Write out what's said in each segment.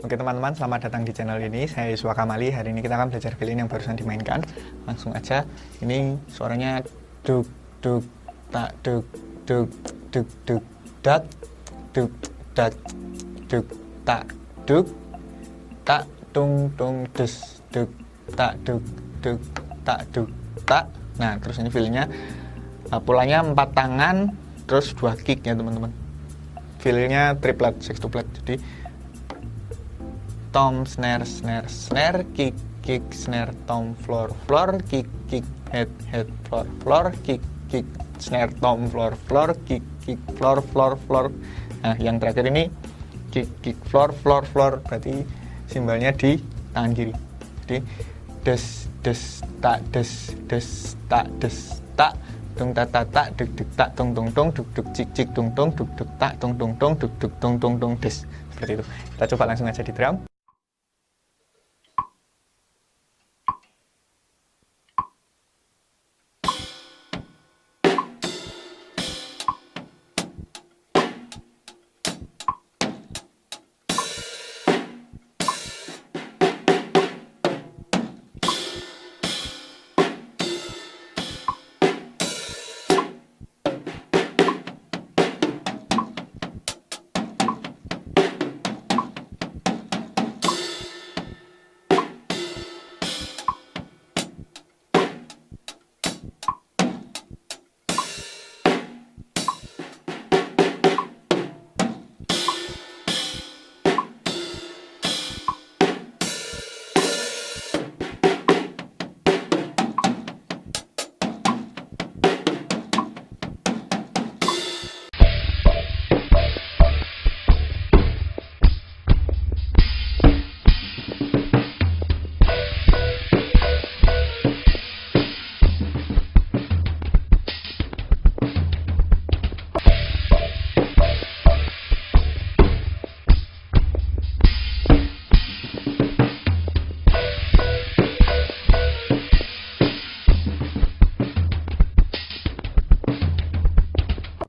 Oke teman-teman, selamat datang di channel ini. Saya Yosua Kamali. Hari ini kita akan belajar violin yang barusan dimainkan. Langsung aja. Ini suaranya duk duk tak duk duk duk duk dat duk dat duk tak duk tak tung tung des duk tak duk duk tak duk tak. Nah, terus ini feelnya pulanya 4 tangan, terus 2 kick ya teman-teman. Feelnya triplet, sextuplet. Jadi tom, snare, snare, snare, kick, kick, snare, tom, floor, floor, kick, kick, head, head, floor, floor, kick, kick, snare, tom, floor, floor, kick, kick, floor, floor, floor. Nah, yang terakhir ini kick, kick, floor, floor, floor. Berarti simbalnya di tangan kiri. Jadi des, des, tak, des, tak, tung tak tak tak, duk duk tak, tung tung tung, duk duk cik cik, tung tung, duk duk tak, tung tung tung, duk duk tung tung tung, des. Seperti itu. Kita coba langsung aja di drum.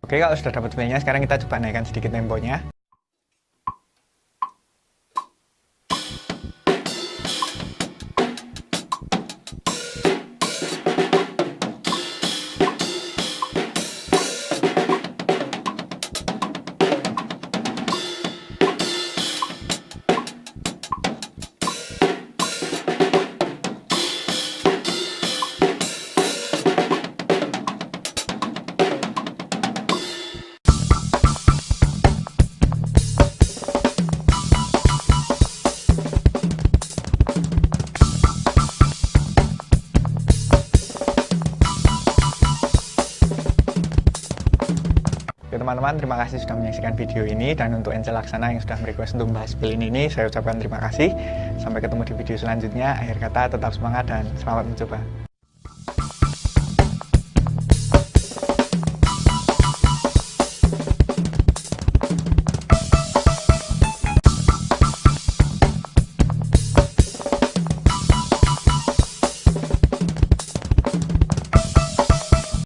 Oke, kalau sudah dapat feelnya, sekarang kita coba naikkan sedikit temponya. Teman-teman, terima kasih sudah menyaksikan video ini, dan untuk Ence Laksana yang sudah merequest untuk membahas violin ini, saya ucapkan terima kasih. Sampai ketemu di video selanjutnya. Akhir kata, tetap semangat dan selamat mencoba.